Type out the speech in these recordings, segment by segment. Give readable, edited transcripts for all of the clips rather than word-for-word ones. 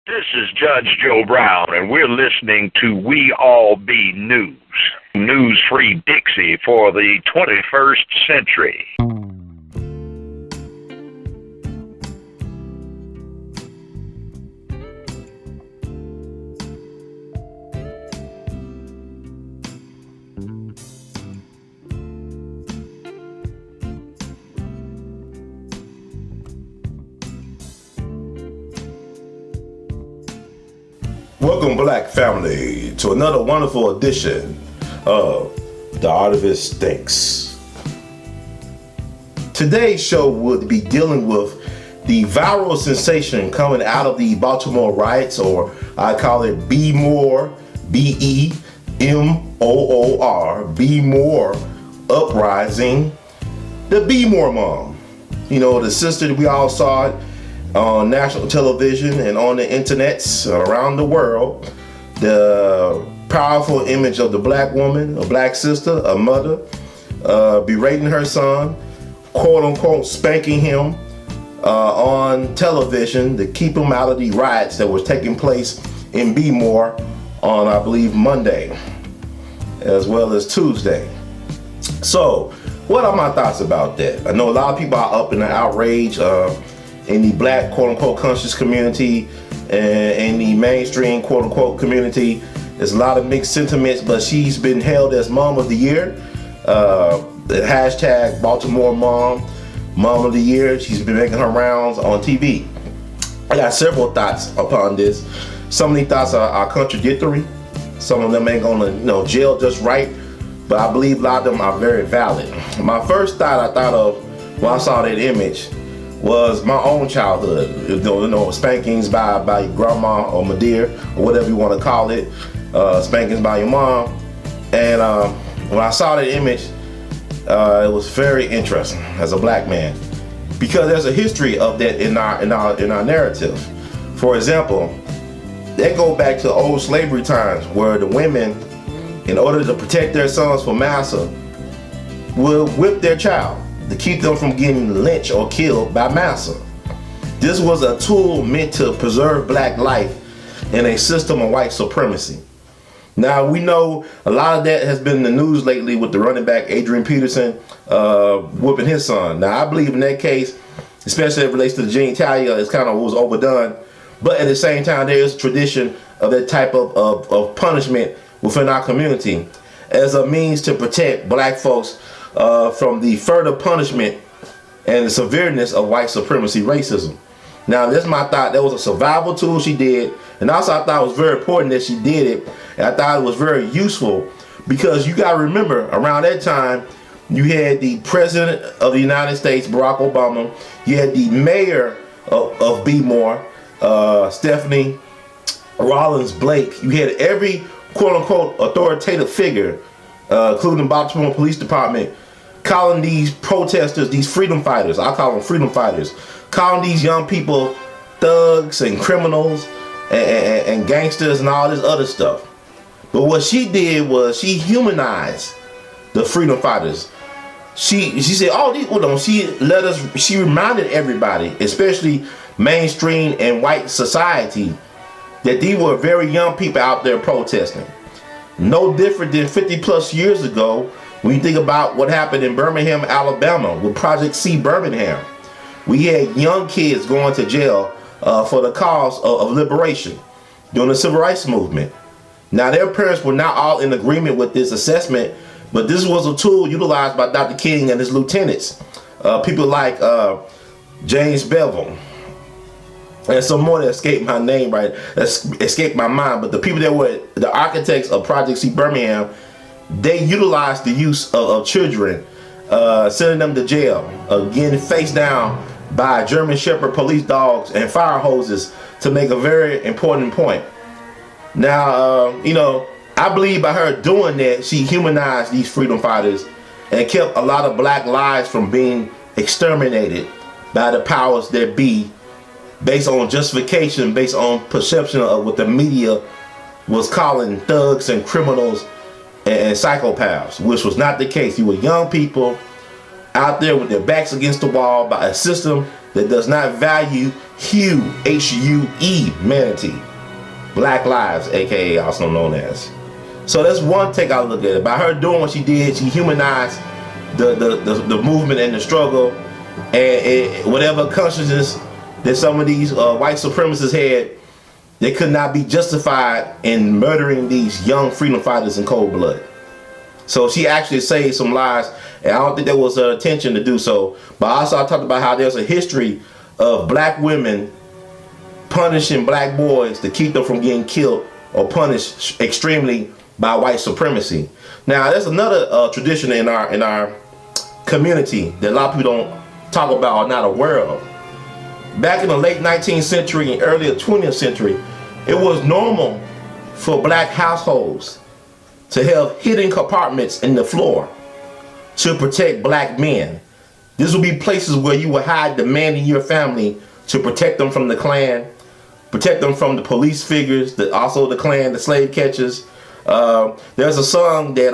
This is Judge Joe Brown, and we're listening to We All Be News. News-free Dixie for the 21st century. Welcome, Black family, to another wonderful edition of The Artivist Thinks. Today's show would be dealing with the viral sensation coming out of the Baltimore riots, or I call it Be More, B-E-M-O-O-R, Be More uprising, the Be More mom. You know, the sister that we all saw it on national television and on the internets around the world, the powerful image of the black woman, a black sister, a mother, berating her son, quote unquote spanking him on television to keep him out of the riots that was taking place in Bmore on, I believe, Monday as well as Tuesday. So what are my thoughts about that? I know a lot of people are up in the outrage in the black quote-unquote conscious community and in the mainstream quote-unquote community. There's a lot of mixed sentiments, but she's been hailed as Mom of the Year. The hashtag Baltimore Mom of the Year. She's been making her rounds on TV. I got several thoughts upon this. Some of these thoughts are contradictory. Some of them ain't gonna gel just right, but I believe a lot of them are very valid. My first thought I thought of when I saw that image was my own childhood. Spankings by your grandma or my dear, or whatever you want to call it. Spankings by your mom. And when I saw that image, it was very interesting as a black man, because there's a history of that in our narrative. For example, they go back to old slavery times where the women, in order to protect their sons from massa, will whip their child to keep them from getting lynched or killed by massa. This was a tool meant to preserve black life in a system of white supremacy. Now, we know a lot of that has been in the news lately with the running back Adrian Peterson whipping his son. Now, I believe in that case, especially as it relates to the genitalia, it's kind of was overdone. But at the same time, there is a tradition of that type of punishment within our community as a means to protect black folks from the further punishment and the severeness of white supremacy racism. Now, that's my thought. That was a survival tool she did, and also I thought it was very important that she did it, and I thought it was very useful, because you got to remember, around that time you had the President of the United States, Barack Obama. You had the mayor of Bmore, Stephanie Rawlings-Blake. You had every quote-unquote authoritative figure, including the Baltimore Police Department, calling these protesters, these freedom fighters, I call them freedom fighters, calling these young people thugs and criminals and gangsters and all this other stuff. But what she did was she humanized the freedom fighters. She said, all these, she reminded everybody, especially mainstream and white society, that these were very young people out there protesting. No different than 50 plus years ago when you think about what happened in Birmingham, Alabama with Project C Birmingham. We had young kids going to jail for the cause of liberation during the civil rights movement. Now, their parents were not all in agreement with this assessment, but this was a tool utilized by Dr. King and his lieutenants. People like James Bevel, and some more that escaped my name, that escaped my mind, but the people that were the architects of Project C Birmingham, they utilized the use of children, sending them to jail, getting face down by German Shepherd police dogs and fire hoses to make a very important point. Now, I believe by her doing that, she humanized these freedom fighters and kept a lot of black lives from being exterminated by the powers that be, based on justification, based on perception of what the media was calling thugs and criminals and psychopaths, which was not the case. You were young people out there with their backs against the wall by a system that does not value humanity, Black lives, aka also known as. So that's one take I look at it. By her doing what she did, she humanized the movement and the struggle, and whatever consciousness that some of these white supremacists had, they could not be justified in murdering these young freedom fighters in cold blood. So she actually saved some lives, and I don't think that was her intention to do so. But also I talked about how there's a history of black women punishing black boys to keep them from getting killed or punished extremely by white supremacy. Now there's another tradition in our community that a lot of people don't talk about or not aware of. Back in the late 19th century and early 20th century, it was normal for black households to have hidden compartments in the floor to protect black men. These would be places where you would hide the man in your family to protect them from the Klan, protect them from the police figures, also the Klan, the slave catchers. There's a song that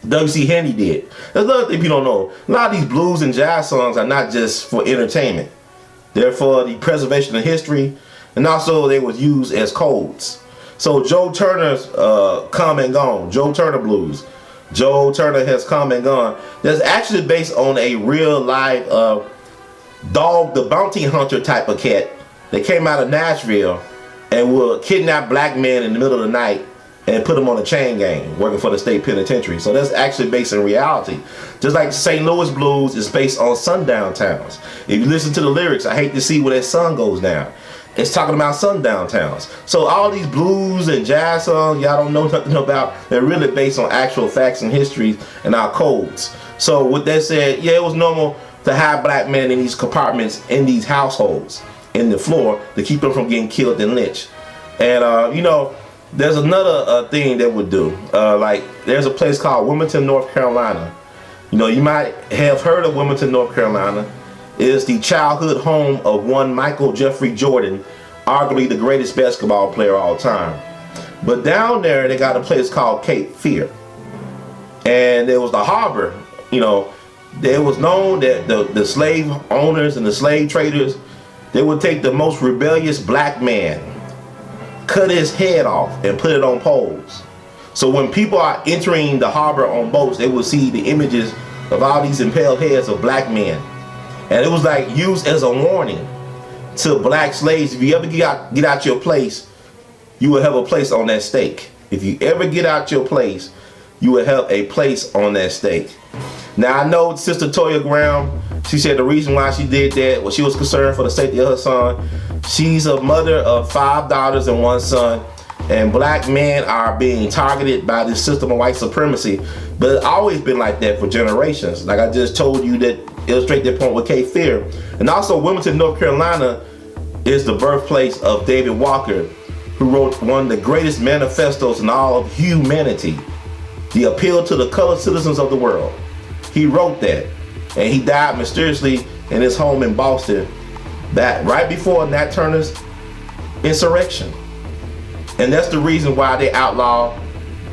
W.C. Handy did. There's another thing people don't know. A lot of these blues and jazz songs are not just for entertainment. They're for the preservation of history, and also they was used as codes. So Joe Turner's Come and Gone, Joe Turner Blues, Joe Turner Has Come and Gone, that's actually based on a real life Dog the Bounty Hunter type of cat that came out of Nashville and would kidnap black men in the middle of the night and put them on a chain gang working for the state penitentiary. So that's actually based in reality. Just like St. Louis Blues is based on sundown towns. If you listen to the lyrics, I hate to see where that sun goes down. It's talking about sundown towns. So all these blues and jazz songs y'all don't know nothing about, they're really based on actual facts and histories and our codes. So with that said, yeah, it was normal to have black men in these compartments in these households in the floor to keep them from getting killed and lynched. And you know, there's another thing that would do. Like there's a place called Wilmington, North Carolina. You know, you might have heard of Wilmington, North Carolina. It is the childhood home of one Michael Jeffrey Jordan, arguably the greatest basketball player of all time. But down there, they got a place called Cape Fear. And there was the harbor. You know, it was known that the slave owners and the slave traders, they would take the most rebellious black man, cut his head off, and put it on poles. So when people are entering the harbor on boats, they will see the images of all these impaled heads of black men. And it was like used as a warning to black slaves. If you ever get out your place, you will have a place on that stake. If you ever get out your place, you will have a place on that stake. Now I know Sister Toya Graham, she said the reason why she did that was she was concerned for the safety of her son. She's a mother of 5 daughters and 1 son, and black men are being targeted by this system of white supremacy. But it's always been like that for generations. Like I just told you, that illustrate that point with Cape Fear. And also Wilmington, North Carolina is the birthplace of David Walker, who wrote one of the greatest manifestos in all of humanity, The Appeal to the Colored Citizens of the World. He wrote that, and he died mysteriously in his home in Boston, that right before Nat Turner's insurrection. And that's the reason why they outlawed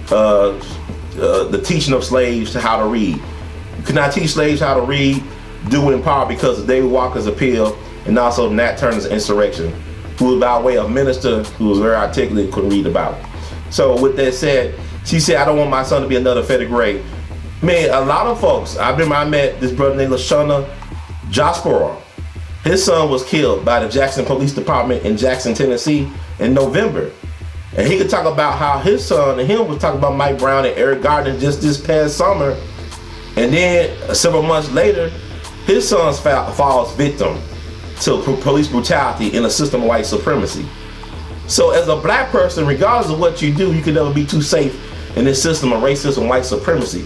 the teaching of slaves how to read. You could not teach slaves how to read, due in part because of David Walker's appeal and also Nat Turner's insurrection, who was by way of minister who was very articulate, could read about. So with that said, she said, I don't want my son to be another Frederick Gray. Man, a lot of folks, I met this brother named LaShawna Josporo. His son was killed by the Jackson Police Department in Jackson, Tennessee in November. And he could talk about how his son and him was talking about Mike Brown and Eric Gardner just this past summer. And then several months later, his son falls victim to police brutality in a system of white supremacy. So as a black person, regardless of what you do, you can never be too safe in this system of racism and white supremacy.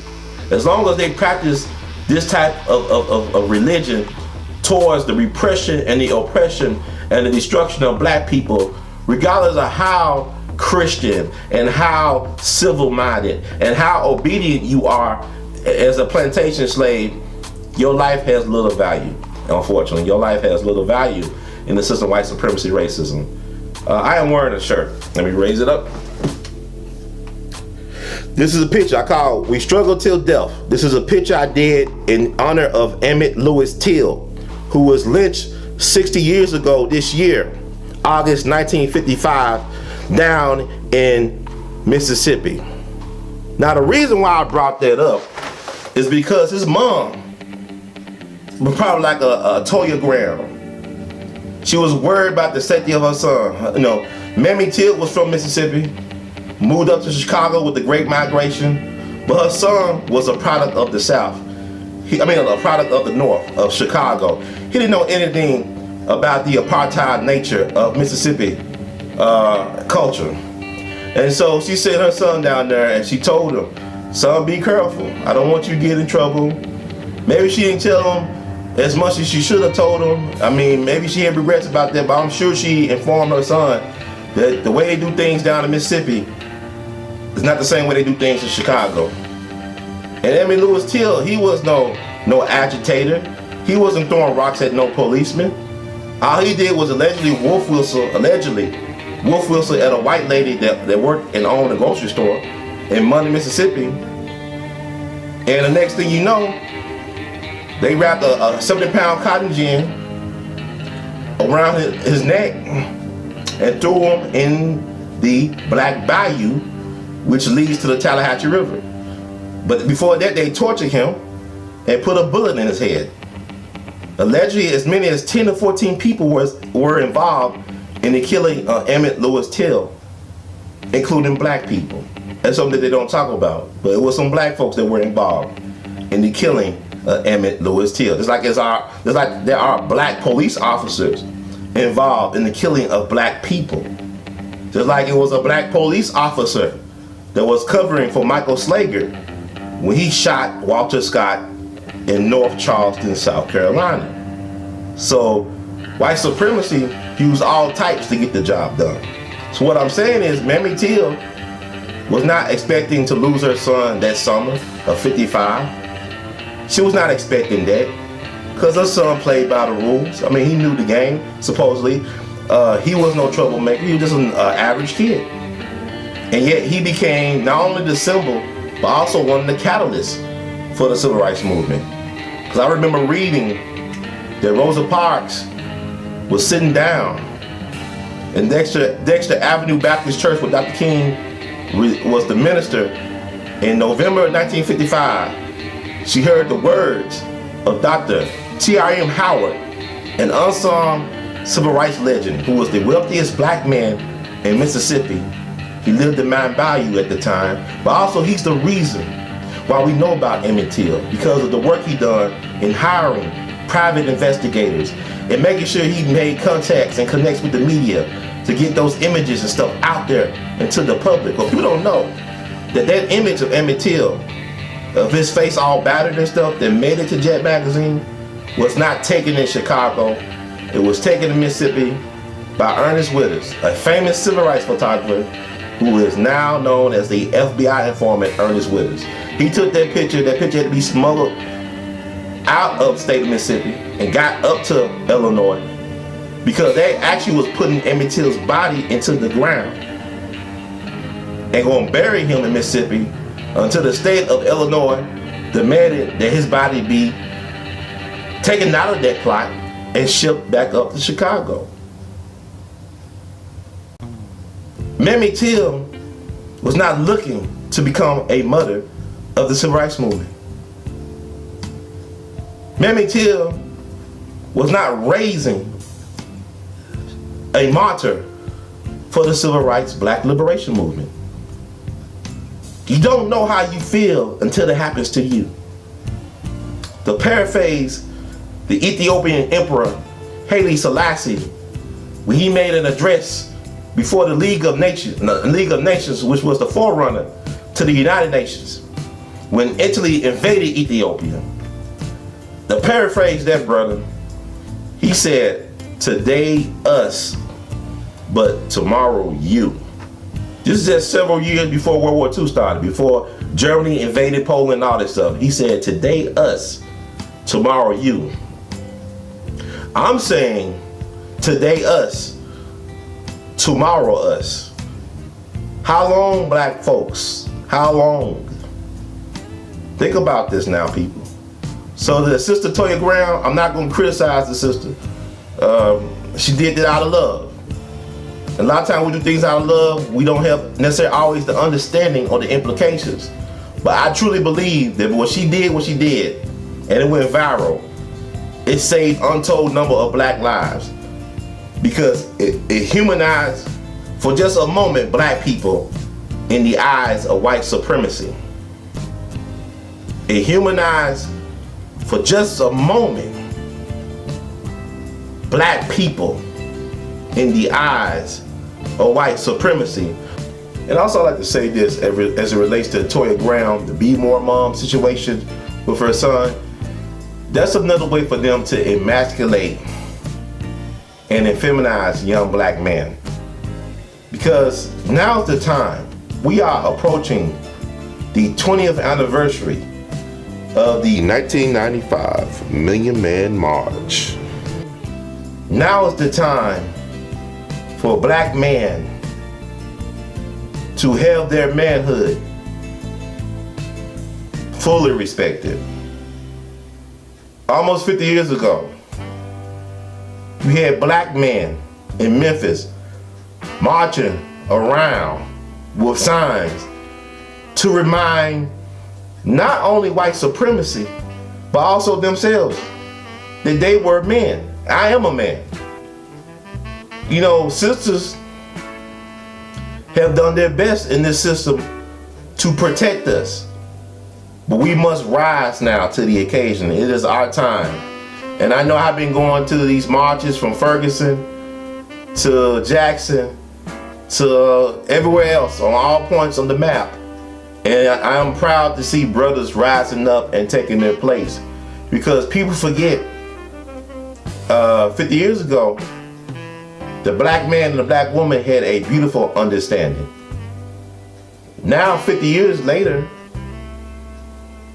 As long as they practice this type of religion towards the repression and the oppression and the destruction of black people, regardless of how Christian and how civil-minded and how obedient you are as a plantation slave, your life has little value. Unfortunately, your life has little value in the system of white supremacy racism. I am wearing a shirt. Let me raise it up. This is a picture I call We Struggle Till Death. This is a picture I did in honor of Emmett Till, who was lynched 60 years ago this year, August 1955, down in Mississippi. Now the reason why I brought that up is because his mom was probably like a Toya Graham. She was worried about the safety of her son. You know, Mamie Till was from Mississippi, moved up to Chicago with the Great Migration, but her son was a product of the South. A product of the North, of Chicago. He didn't know anything about the apartheid nature of Mississippi culture. And so she sent her son down there and she told him, son, be careful. I don't want you to get in trouble. Maybe she didn't tell him as much as she should have told him. I mean, maybe she had regrets about that, but I'm sure she informed her son that the way they do things down in Mississippi is not the same way they do things in Chicago. And Emmett Louis Till, he was no agitator. He wasn't throwing rocks at no policeman. All he did was allegedly wolf whistle at a white lady that worked and owned a grocery store in Monday, Mississippi. And the next thing you know, they wrapped a 70-pound cotton gin around his neck and threw him in the Black Bayou, which leads to the Tallahatchie River. But before that, they tortured him and put a bullet in his head. Allegedly, as many as 10 to 14 people were involved in the killing of Emmett Louis Till, including black people. That's something that they don't talk about, but it was some black folks that were involved in the killing of Emmett Louis Till. Just like there are black police officers involved in the killing of black people. Just like it was a black police officer that was covering for Michael Slager when he shot Walter Scott in North Charleston, South Carolina. So white supremacy used all types to get the job done. So what I'm saying is Mamie Till was not expecting to lose her son that summer of 55. She was not expecting that because her son played by the rules. I mean, he knew the game, supposedly. He was no troublemaker. He was just an average kid. And yet he became not only the symbol, but also one of the catalysts for the civil rights movement. Because I remember reading that Rosa Parks was sitting down in Dexter Avenue Baptist Church where Dr. King was the minister in November of 1955. She heard the words of Dr. T.R.M. Howard, an unsung civil rights legend who was the wealthiest black man in Mississippi. He lived in Mount Bayou at the time, but also he's the reason why we know about Emmett Till, because of the work he done in hiring private investigators and making sure he made contacts and connects with the media to get those images and stuff out there and to the public. But people don't know that image of Emmett Till, of his face all battered and stuff, that made it to Jet Magazine, was not taken in Chicago. It was taken in Mississippi by Ernest Withers, a famous civil rights photographer who is now known as the FBI informant Ernest Withers. He took that picture had to be smuggled out of the state of Mississippi and got up to Illinois because they actually was putting Emmett Till's body into the ground and going to bury him in Mississippi until the state of Illinois demanded that his body be taken out of that plot and shipped back up to Chicago. Mamie Till was not looking to become a mother of the civil rights movement. Mamie Till was not raising a martyr for the civil rights black liberation movement. You don't know how you feel until it happens to you. To paraphrase the Ethiopian Emperor Haile Selassie, when he made an address before the League of Nations, which was the forerunner to the United Nations, when Italy invaded Ethiopia. To paraphrase that, brother, he said, "Today us, but tomorrow you." This is just several years before World War II started, before Germany invaded Poland and all this stuff. He said, "Today us, tomorrow you." I'm saying, today us, tomorrow us. How long, black folks? How long? Think about this now, people. So the sister Toya Graham, I'm not going to criticize the sister. She did that out of love. A lot of times we do things out of love, we don't have necessarily always the understanding or the implications. But I truly believe that what she did, and it went viral, it saved untold number of black lives. Because it humanized, for just a moment, black people in the eyes of white supremacy. It humanized, for just a moment, black people in the eyes of white supremacy. And also I'd like to say this as it relates to Toya Graham, the Be More mom situation with her son. That's another way for them to emasculate and effeminize young black men. Because now's the time. We are approaching the 20th anniversary of the 1995 Million Man March. Now is the time for black men to have their manhood fully respected. Almost 50 years ago, we had black men in Memphis marching around with signs to remind not only white supremacy, but also themselves that they were men. I am a man. You know, sisters have done their best in this system to protect us. But we must rise now to the occasion. It is our time. And I know I've been going to these marches from Ferguson to Jackson to everywhere else on all points on the map. And I am proud to see brothers rising up and taking their place. Because people forget, 50 years ago, the black man and the black woman had a beautiful understanding. Now, 50 years later,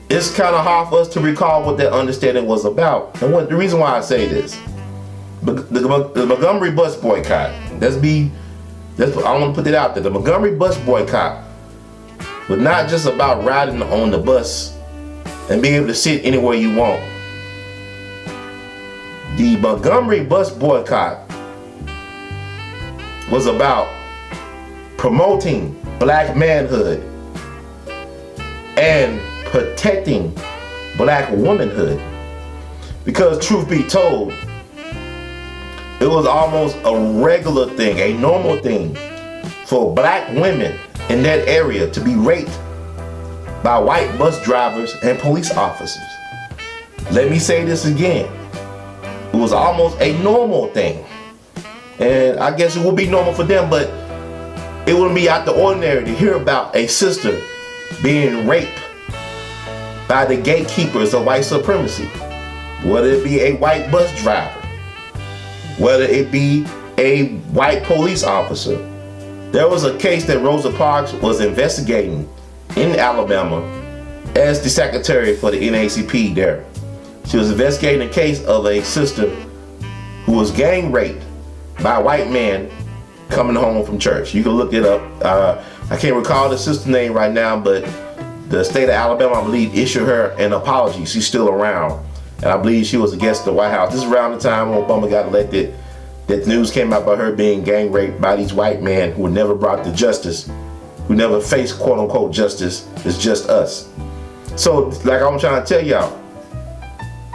it's kind of hard for us to recall what that understanding was about. And the reason why I say this, the Montgomery bus boycott, I want to put it out there. The Montgomery bus boycott was not just about riding on the bus and being able to sit anywhere you want. The Montgomery bus boycott was about promoting black manhood and protecting black womanhood. Because truth be told, it was almost a regular thing, a normal thing for black women in that area to be raped by white bus drivers and police officers. Let me say this again. It was almost a normal thing. And I guess it would be normal for them, but it wouldn't be out the ordinary to hear about a sister being raped by the gatekeepers of white supremacy. Whether it be a white bus driver, whether it be a white police officer. There was a case that Rosa Parks was investigating in Alabama as the secretary for the NAACP there. She was investigating a case of a sister who was gang raped by a white man coming home from church. You can look it up. I can't recall the sister's name right now, but the state of Alabama, I believe, issued her an apology. She's still around. And I believe she was a guest at the White House. This is around the time when Obama got elected, that the news came out about her being gang raped by these white men who were never brought to justice, who never faced quote unquote justice. It's just us. So like I'm trying to tell y'all,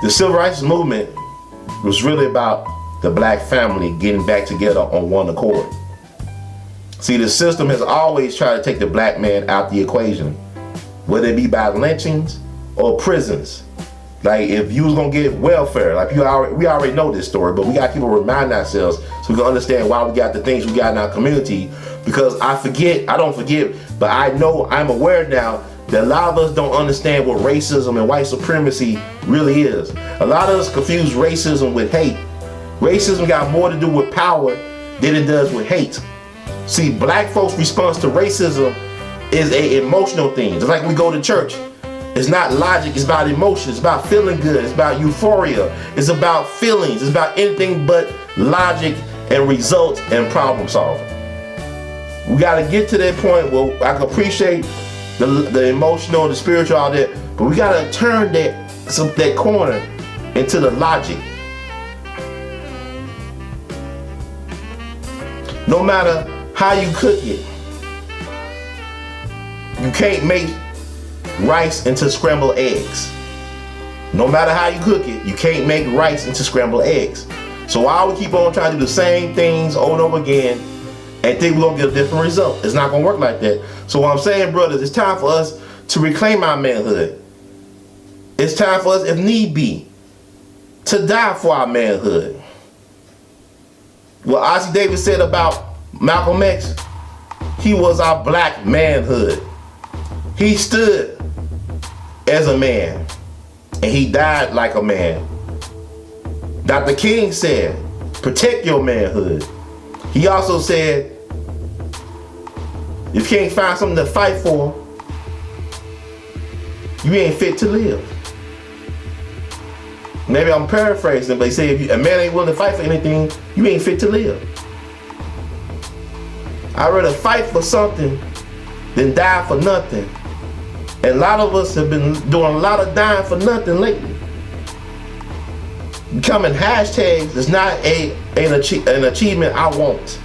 the civil rights movement was really about the black family getting back together on one accord. See, the system has always tried to take the black man out the equation, whether it be by lynchings or prisons. Like if you was gonna get welfare, like we already know this story, but we got people remind ourselves so we can understand why we got the things we got in our community. Because I don't forget, but I know, I'm aware now that a lot of us don't understand what racism and white supremacy really is. A lot of us confuse racism with hate. Racism got more to do with power than it does with hate. See, black folks' response to racism is an emotional thing. Just like we go to church. It's not logic, it's about emotion, it's about feeling good, it's about euphoria, it's about feelings, it's about anything but logic and results and problem solving. We gotta get to that point where I can appreciate the emotional, the spiritual, all that, but we gotta turn that that corner into the logic. No matter how you cook it, you can't make rice into scrambled eggs. No matter how you cook it, you can't make rice into scrambled eggs. So why would we keep on trying to do the same things over and over again and think we're gonna get a different result? It's not gonna work like that. So what I'm saying, brothers, it's time for us to reclaim our manhood. It's time for us, if need be, to die for our manhood. What Ossie Davis said about Malcolm X, he was our black manhood. He stood as a man, and he died like a man. Dr. King said, protect your manhood. He also said, if you can't find something to fight for, you ain't fit to live. Maybe I'm paraphrasing, but he said, if a man ain't willing to fight for anything, you ain't fit to live. I'd rather fight for something than die for nothing. And a lot of us have been doing a lot of dying for nothing lately. Becoming hashtags is not an achievement I want.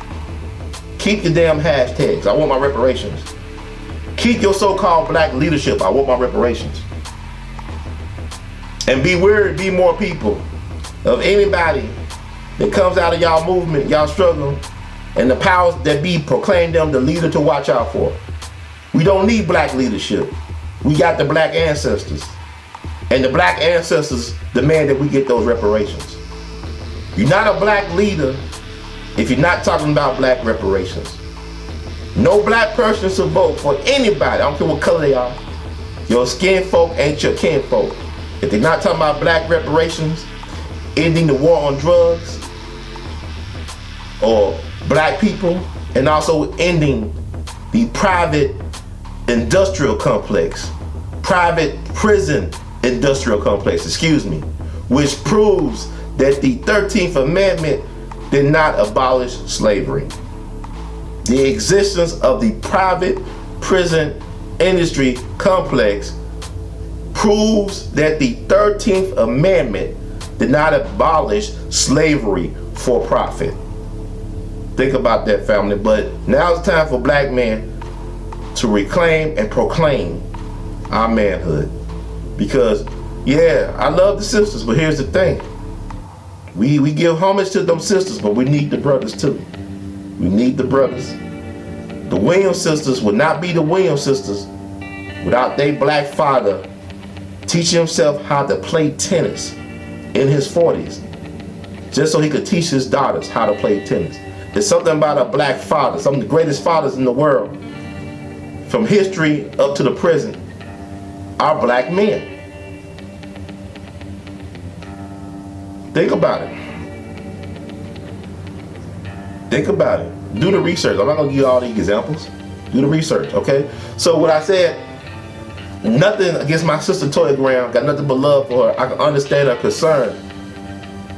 Keep your damn hashtags. I want my reparations. Keep your so-called black leadership. I want my reparations. And be worried, be more people of anybody that comes out of y'all movement, y'all struggle, and the powers that be proclaim them the leader to watch out for. We don't need black leadership. We got the black ancestors. And the black ancestors demand that we get those reparations. You're not a black leader if you're not talking about black reparations. No black person should vote for anybody. I don't care what color they are. Your skin folk ain't your kin folk. If they're not talking about black reparations, ending the war on drugs, or black people, and also ending the private industrial complex, private prison industrial complex, which proves that the 13th Amendment did not abolish slavery. The existence of the private prison industry complex proves that the 13th Amendment did not abolish slavery for profit. Think about that, family. But now it's time for black men to reclaim and proclaim our manhood. Because, yeah, I love the sisters, but here's the thing. We give homage to them sisters, but we need the brothers too. We need the brothers. The Williams sisters would not be the Williams sisters without their black father teaching himself how to play tennis in his 40s, just so he could teach his daughters how to play tennis. There's something about a black father, some of the greatest fathers in the world, from history up to the present, are black men. Think about it. Think about it. Do the research. I'm not gonna give you all the examples. Do the research, okay? So what I said, nothing against my sister Toya Graham, got nothing but love for her. I can understand her concern.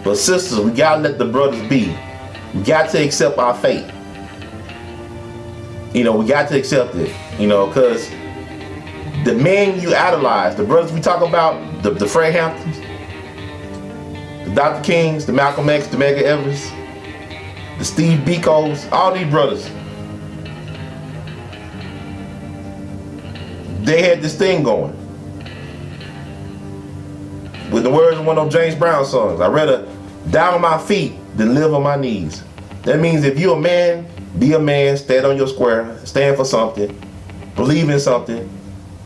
But sisters, we gotta let the brothers be. We got to accept our fate. We got to accept it. Because the men you idolize, the brothers we talk about, the Fred Hamptons, the Dr. Kings, the Malcolm X, the Medgar Evers, the Steve Bikos, all these brothers, they had this thing going. With the words of one of those James Brown songs, I'd rather die on my feet than live on my knees. That means if you're a man, be a man, stand on your square, stand for something, believe in something,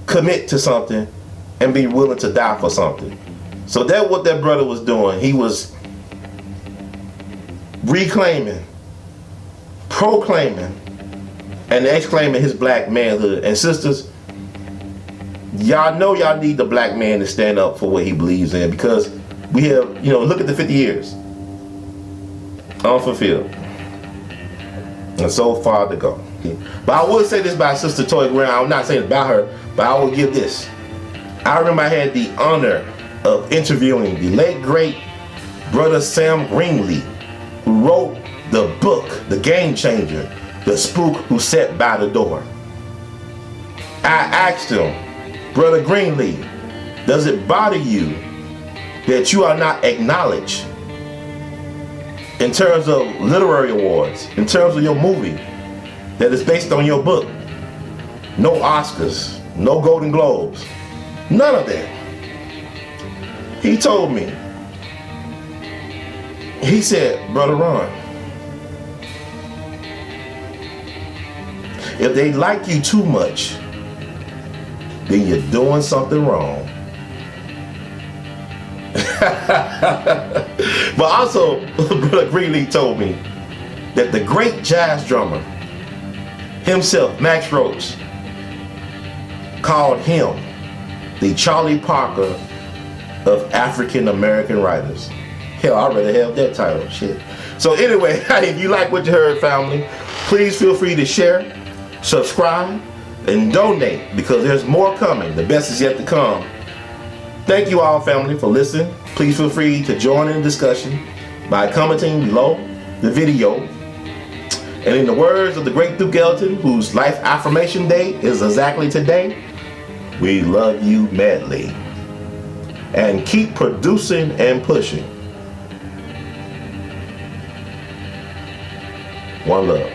commit to something, and be willing to die for something. So that's what that brother was doing. He was reclaiming, proclaiming, and exclaiming his black manhood. And sisters, y'all know y'all need the black man to stand up for what he believes in, because we have, look at the 50 years. Unfulfilled. And so far to go. But I will say this about Sister Toya Graham. I'm not saying about her, but I will give this. I remember I had the honor of interviewing the late great brother Sam Greenlee, who wrote the book, The Game Changer, The Spook Who Sat by the Door. I asked him, Brother Greenlee, does it bother you that you are not acknowledged in terms of literary awards, in terms of your movie that is based on your book. No Oscars, no Golden Globes, none of that. He told me, he said, Brother Ron, if they like you too much, then you're doing something wrong. But also, Brother Greenlee told me that the great jazz drummer himself, Max Roach, called him the Charlie Parker of African American writers. Hell, I already have that title, shit. So anyway, if you like what you heard, family, please feel free to share, subscribe, and donate, because there's more coming. The best is yet to come. Thank you all, family, for listening. Please feel free to join in the discussion by commenting below the video. And in the words of the great Duke Ellington, whose life affirmation day is exactly today, we love you madly. And keep producing and pushing. One love.